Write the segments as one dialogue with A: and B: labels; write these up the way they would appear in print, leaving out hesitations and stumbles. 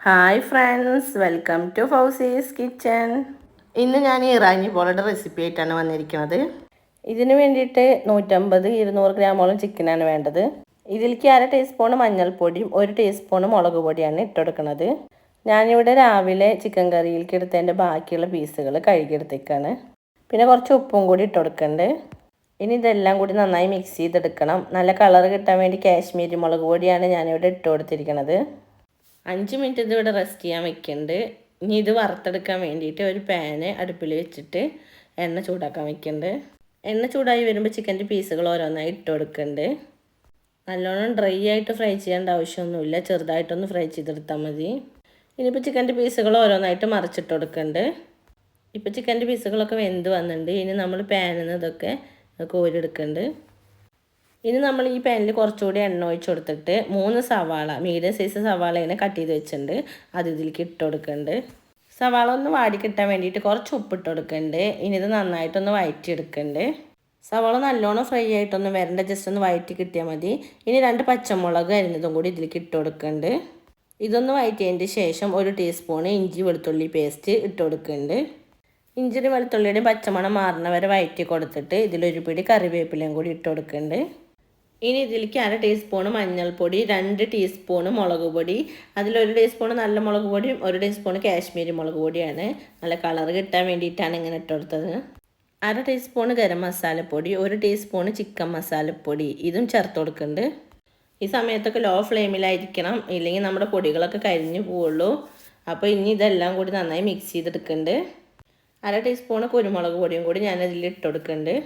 A: Hi friends, welcome to Fousi's kitchen. ഇന്ന് ഞാൻ Irani പോളയുടെ recipe ആയിട്ടാണ് വന്നിരിക്കുന്നത്. ഇതിന് വേണ്ടിയിട്ട് 150-200 ഗ്രാമോളം ചിക്കനാണ് വേണ്ടത്. ഇതിലേക്ക് 1/2 ടീസ്പൂൺ മഞ്ഞൾപ്പൊടിയും 1 ടീസ്പൂൺ മുളക് പൊടിയാണ് ഇട്ടെടുക്കുന്നത്. ഞാനിവിടെ രാവിലെ ചിക്കൻ കറിയിലേക്ക് എടുത്തതിൻ്റെ ബാക്കിയുള്ള പീസുകൾ കഴുകിയെടുത്തേക്കാണ്. പിന്നെ കുറച്ച് ഉപ്പും കൂടി ഇട്ടെടുക്കുന്നുണ്ട്. ഇനി ഇതെല്ലാം കൂടി നന്നായി മിക്സ് ചെയ്തെടുക്കണം. നല്ല കളർ കിട്ടാൻ വേണ്ടി കാശ്മീരി മുളക് പൊടിയാണ് ഞാനിവിടെ ഇട്ട് കൊടുത്തിരിക്കുന്നത്. 5 മിനിറ്റ് ഇതിവിടെ റെസ്റ്റ് ചെയ്യാൻ വെക്കുന്നുണ്ട്. ഇനി ഇത് വറുത്തെടുക്കാൻ വേണ്ടിയിട്ട് ഒരു പാന് അടുപ്പിൽ വെച്ചിട്ട് എണ്ണ ചൂടാക്കാൻ വെക്കുന്നുണ്ട്. എണ്ണ ചൂടായി വരുമ്പോൾ ചിക്കൻ്റെ പീസുകൾ ഓരോന്നായി ഇട്ട് കൊടുക്കുന്നുണ്ട്. നല്ലോണം ഡ്രൈ ആയിട്ട് ഫ്രൈ ചെയ്യേണ്ട ആവശ്യമൊന്നുമില്ല, ചെറുതായിട്ടൊന്ന് ഫ്രൈ ചെയ്തെടുത്താൽ മതി. ഇനിയിപ്പോൾ ചിക്കൻ്റെ പീസുകൾ ഓരോന്നായിട്ട് മറിച്ചിട്ട് കൊടുക്കുന്നുണ്ട്. ഇപ്പോൾ ചിക്കൻ്റെ പീസുകളൊക്കെ വെന്ത് വന്നിട്ടുണ്ട്. ഇനി നമ്മൾ പാനിൽ നിന്ന് ഇതൊക്കെ കോരിയെടുക്കുന്നുണ്ട്. ഇനി നമ്മൾ ഈ പാനിൽ കുറച്ചുകൂടി എണ്ണ ഒഴിച്ച് കൊടുത്തിട്ട് 3 സവാള, മീഡിയം സൈസ് സവാളയാണ് കട്ട് ചെയ്ത് വെച്ചിട്ടുണ്ട്, അത് ഇതിലേക്ക് ഇട്ട് കൊടുക്കുന്നുണ്ട്. സവാള ഒന്ന് വാടി കിട്ടാൻ വേണ്ടിയിട്ട് കുറച്ച് ഉപ്പിട്ട് കൊടുക്കുന്നുണ്ട്. ഇനി ഇത് നന്നായിട്ടൊന്ന് വഴറ്റിയെടുക്കുന്നുണ്ട്. സവാള നല്ലോണം ഫ്രൈ ആയിട്ടൊന്ന് വരണ്ട, ജസ്റ്റ് ഒന്ന് വഴറ്റി കിട്ടിയാൽ മതി. ഇനി 2 പച്ചമുളക് അരിഞ്ഞതും കൂടി ഇതിലേക്ക് ഇട്ട് കൊടുക്കുന്നുണ്ട്. ഇതൊന്ന് വഴറ്റിയതിൻ്റെ ശേഷം 1 ടീസ്പൂൺ ഇഞ്ചി വെളുത്തുള്ളി പേസ്റ്റ് ഇട്ട് കൊടുക്കുന്നുണ്ട്. ഇഞ്ചിയുടെ വെളുത്തുള്ളിയുടെയും പച്ചമണം മാറുന്ന വരെ വഴറ്റി കൊടുത്തിട്ട് ഇതിലൊരു പിടി കറിവേപ്പിലയും കൂടി ഇട്ട് കൊടുക്കുന്നുണ്ട്. ഇനി ഇതിലേക്ക് 1/2 ടീസ്പൂൺ മഞ്ഞൾപ്പൊടി, 2 ടീസ്പൂൺ മുളക് പൊടി, അതിൽ1 ടീസ്പൂൺ നല്ല മുളക് പൊടിയും 1 ടീസ്പൂൺ കാശ്മീരി മുളക് പൊടിയാണ്. നല്ല കളർ കിട്ടാൻ വേണ്ടിയിട്ടാണ് ഇങ്ങനെ ഇട്ട് കൊടുത്തത്. 1/2 ടീസ്പൂൺ ഗരം മസാലപ്പൊടി, 1 ടീസ്പൂൺ ചിക്കൻ മസാലപ്പൊടി, ഇതും ചേർത്ത് കൊടുക്കുന്നുണ്ട്. ഈ സമയത്തൊക്കെ ലോ ഫ്ലെയിമിലായിരിക്കണം, ഇല്ലെങ്കിൽ നമ്മുടെ പൊടികളൊക്കെ കരിഞ്ഞു പോവുള്ളൂ. അപ്പോൾ ഇനി ഇതെല്ലാം കൂടി നന്നായി മിക്സ് ചെയ്തെടുക്കുന്നുണ്ട്. 1/2 ടീസ്പൂൺ കുരുമുളക് പൊടിയും കൂടി ഞാനതിൽ ഇട്ട് കൊടുക്കുന്നുണ്ട്.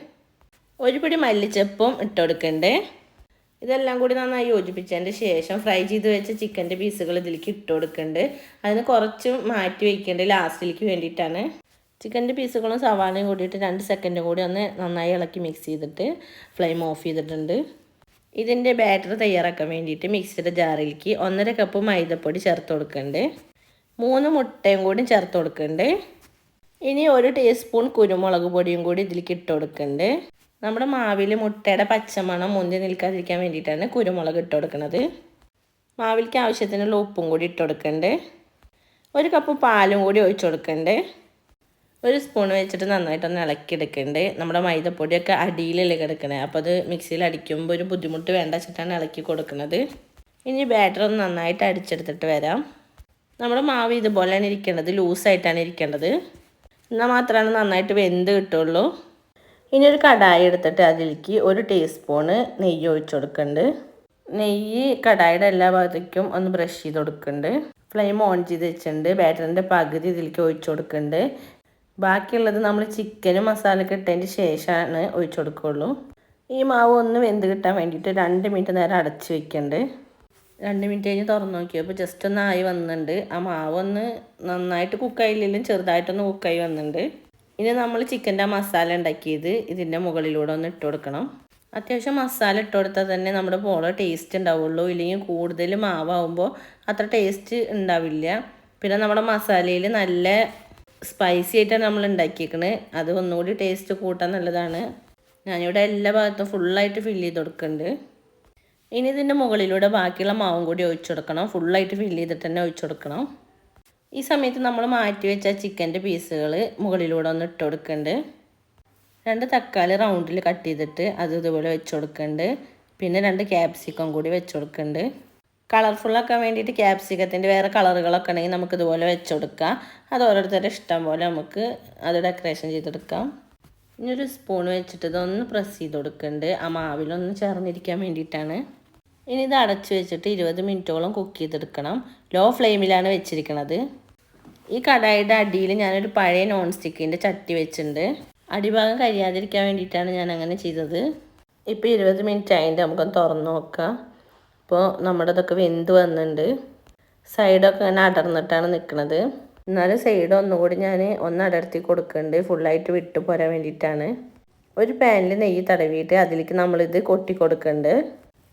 A: 1 പിടി മല്ലിച്ചപ്പും ഇട്ട് കൊടുക്കുന്നുണ്ട്. ഇതെല്ലാം കൂടി നന്നായി യോജിപ്പിച്ചതിൻ്റെ ശേഷം ഫ്രൈ ചെയ്ത് വെച്ച ചിക്കൻ്റെ പീസുകൾ ഇതിലേക്ക് ഇട്ട് കൊടുക്കുന്നുണ്ട്. അതിന് കുറച്ച് മാറ്റി വയ്ക്കേണ്ടത് ലാസ്റ്റിലേക്ക് വേണ്ടിയിട്ടാണ്. ചിക്കൻ്റെ പീസുകളും സവാളയും കൂടിയിട്ട് 2 സെക്കൻഡ് കൂടി ഒന്ന് നന്നായി ഇളക്കി മിക്സ് ചെയ്തിട്ട് ഫ്ലെയിം ഓഫ് ചെയ്തിട്ടുണ്ട്. ഇതിൻ്റെ ബാറ്റർ തയ്യാറാക്കാൻ വേണ്ടിയിട്ട് മിക്സിയുടെ ജാറിലേക്ക് 1.5 കപ്പ് മൈദപ്പൊടി ചേർത്ത് കൊടുക്കുന്നുണ്ട്. 3 മുട്ടയും കൂടി ചേർത്ത് കൊടുക്കുന്നുണ്ട്. ഇനി 1 ടീസ്പൂൺ കുരുമുളക് പൊടിയും കൂടി ഇതിലേക്ക് ഇട്ട് കൊടുക്കുന്നുണ്ട്. നമ്മുടെ മാവിൽ മുട്ടയുടെ പച്ചമണം മുന്തി നിൽക്കാതിരിക്കാൻ വേണ്ടിയിട്ടാണ് കുരുമുളക് ഇട്ട് കൊടുക്കുന്നത്. മാവിലേക്ക് ആവശ്യത്തിനുള്ള ഉപ്പും കൂടി ഇട്ട് കൊടുക്കുന്നുണ്ട്. 1 കപ്പ് പാലും കൂടി ഒഴിച്ച് കൊടുക്കുന്നുണ്ട്. 1 സ്പൂൺ വെച്ചിട്ട് നന്നായിട്ടൊന്ന് ഇളക്കിയെടുക്കുന്നുണ്ട്. നമ്മുടെ മൈദപ്പൊടിയൊക്കെ അടിയിലല്ലേ കിടക്കണേ, അപ്പോൾ അത് മിക്സിയിൽ അടിക്കുമ്പോൾ ഒരു ബുദ്ധിമുട്ട് വേണ്ട വെച്ചിട്ടാണ് ഇളക്കി കൊടുക്കുന്നത്. ഇനി ബാറ്റർ ഒന്ന് നന്നായിട്ട് അടിച്ചെടുത്തിട്ട് വരാം. നമ്മുടെ മാവ് ഇതുപോലെയാണ് ഇരിക്കേണ്ടത്, ലൂസായിട്ടാണ് ഇരിക്കേണ്ടത്. എന്നാൽ മാത്രമാണ് നന്നായിട്ട് വെന്ത് കിട്ടുള്ളൂ. ഇനി ഒരു കടായി എടുത്തിട്ട് അതിലേക്ക് 1 ടീസ്പൂണ് നെയ്യ് ഒഴിച്ച് കൊടുക്കുന്നുണ്ട്. നെയ്യ് കടായിയുടെ എല്ലാ ഭാഗത്തേക്കും ഒന്ന് ബ്രഷ് ചെയ്ത് കൊടുക്കുന്നുണ്ട്. ഫ്ലെയിം ഓൺ ചെയ്ത് വെച്ചിട്ടുണ്ട്. ബാറ്ററിൻ്റെ പകുതി ഇതിലേക്ക് ഒഴിച്ച് കൊടുക്കുന്നുണ്ട്. ബാക്കിയുള്ളത് നമ്മൾ ചിക്കനും മസാലയൊക്കെ ഇട്ടതിന് ശേഷമാണ് ഒഴിച്ച് കൊടുക്കുകയുള്ളൂ. ഈ മാവ് ഒന്ന് വെന്ത് കിട്ടാൻ വേണ്ടിയിട്ട് 2 മിനിറ്റ് നേരം അടച്ച് വെക്കുന്നുണ്ട്. 2 മിനിറ്റ് കഴിഞ്ഞ് തുറന്ന് നോക്കിയപ്പോൾ ജസ്റ്റ് ഒന്ന് ആയി വന്നിട്ടുണ്ട്. ആ മാവ് ഒന്ന് നന്നായിട്ട് കുക്കായില്ലെങ്കിലും ചെറുതായിട്ടൊന്ന് കുക്കായി വന്നിട്ടുണ്ട്. ഇനി നമ്മൾ ചിക്കൻ്റെ മസാല ഉണ്ടാക്കിയത് ഇതിൻ്റെ മുകളിലൂടെ ഒന്ന് ഇട്ട് കൊടുക്കണം. അത്യാവശ്യം മസാല ഇട്ട് കൊടുത്താൽ തന്നെ നമ്മുടെ പോള ടേസ്റ്റ് ഉണ്ടാവുള്ളൂ, ഇല്ലെങ്കിൽ കൂടുതൽ മാവാകുമ്പോൾ അത്ര ടേസ്റ്റ് ഉണ്ടാവില്ല. പിന്നെ നമ്മുടെ മസാലയിൽ നല്ല സ്പൈസി ആയിട്ടാണ് നമ്മൾ ഉണ്ടാക്കിയേക്കണത്, അത് ഒന്നുകൂടി ടേസ്റ്റ് കൂട്ടാൻ നല്ലതാണ്. ഞാനിവിടെ എല്ലാ ഭാഗത്തും ഫുള്ളായിട്ട് ഫില്ല് ചെയ്ത് കൊടുക്കുന്നുണ്ട്. ഇനി ഇതിൻ്റെ മുകളിലൂടെ ബാക്കിയുള്ള മാവും കൂടി ഒഴിച്ചു കൊടുക്കണം. ഫുള്ളായിട്ട് ഫില്ല് ചെയ്തിട്ട് തന്നെ ഒഴിച്ചു കൊടുക്കണം. ഈ സമയത്ത് നമ്മൾ മാറ്റി വെച്ച ചിക്കൻ്റെ പീസുകൾ മുകളിലൂടെ ഒന്ന് ഇട്ട് കൊടുക്കുന്നുണ്ട്. 2 തക്കാളി റൗണ്ടിൽ കട്ട് ചെയ്തിട്ട് അത് ഇതുപോലെ വെച്ച് കൊടുക്കുന്നുണ്ട്. പിന്നെ 2 ക്യാപ്സിക്കം കൂടി വെച്ച് കൊടുക്കുന്നുണ്ട്. കളർഫുള്ളാക്കാൻ വേണ്ടിയിട്ട് ക്യാപ്സിക്കത്തിൻ്റെ വേറെ കളറുകളൊക്കെ ഉണ്ടെങ്കിൽ നമുക്ക് ഇതുപോലെ വെച്ച് കൊടുക്കാം. അത് ഓരോരുത്തരുടെ ഇഷ്ടം പോലെ നമുക്ക് അത് ഡെക്കറേഷൻ ചെയ്തെടുക്കാം. ഇനി ഒരു സ്പൂൺ വെച്ചിട്ട് ഇതൊന്ന് പ്രസ് ചെയ്ത് കൊടുക്കുന്നുണ്ട്. ആ മാവിലൊന്ന് ചേർന്നിരിക്കാൻ വേണ്ടിയിട്ടാണ്. ഇനി ഇത് അടച്ച് വെച്ചിട്ട് 20 മിനിറ്റോളം കുക്ക് ചെയ്തെടുക്കണം. ലോ ഫ്ലെയിമിലാണ് വെച്ചിരിക്കുന്നത്. ഈ കടായിയുടെ അടിയിൽ ഞാനൊരു പഴയ നോൺ സ്റ്റിക്കിൻ്റെ ചട്ടി വെച്ചിട്ടുണ്ട്. അടിഭാഗം കരിയാതിരിക്കാൻ വേണ്ടിയിട്ടാണ് ഞാൻ അങ്ങനെ ചെയ്തത്. ഇപ്പോൾ 20 മിനിറ്റ് ആയിട്ട് നമുക്കൊന്ന് തുറന്ന് നോക്കാം. ഇപ്പോൾ നമ്മുടെ ഇതൊക്കെ വെന്ത് വന്നിട്ടുണ്ട്. സൈഡൊക്കെ അങ്ങനെ അടർന്നിട്ടാണ് നിൽക്കുന്നത്. എന്നാലും സൈഡ് ഒന്നുകൂടി ഞാൻ ഒന്ന് അടർത്തി കൊടുക്കുന്നുണ്ട്, ഫുള്ളായിട്ട് വിട്ടു പോരാൻ വേണ്ടിയിട്ടാണ്. ഒരു പാനിൽ നെയ്യ് തടവിയിട്ട് അതിലേക്ക് നമ്മളിത് കൊട്ടി കൊടുക്കുന്നുണ്ട്.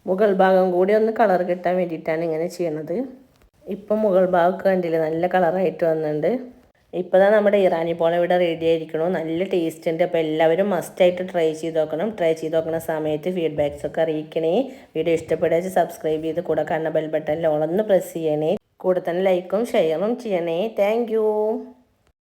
A: മുകൾ ഭാഗം കൂടി ഒന്ന് കളർ കിട്ടാൻ വേണ്ടിയിട്ടാണ് ഇങ്ങനെ ചെയ്യണത്. ഇപ്പം മുകൾ ഭാഗമൊക്കെ കണ്ടില്ലേ, നല്ല കളറായിട്ട് വന്നിട്ടുണ്ട്. ഇപ്പോൾ തന്നെ നമ്മുടെ ഇറാനി പോള ഇവിടെ റെഡി ആയിരിക്കണു. നല്ല ടേസ്റ്റ് ഉണ്ട്. അപ്പോൾ എല്ലാവരും മസ്റ്റായിട്ട് ട്രൈ ചെയ്ത് നോക്കണം. ട്രൈ ചെയ്ത് നോക്കുന്ന സമയത്ത് ഫീഡ്ബാക്സൊക്കെ അറിയിക്കണേ. വീഡിയോ ഇഷ്ടപ്പെടുക സബ്സ്ക്രൈബ് ചെയ്ത് കൂടെ കാണുന്ന ബെൽ ബട്ടണിൽ ഓളൊന്ന് പ്രസ് ചെയ്യണേ. കൂടെ തന്നെ ലൈക്കും ഷെയറും ചെയ്യണേ. താങ്ക്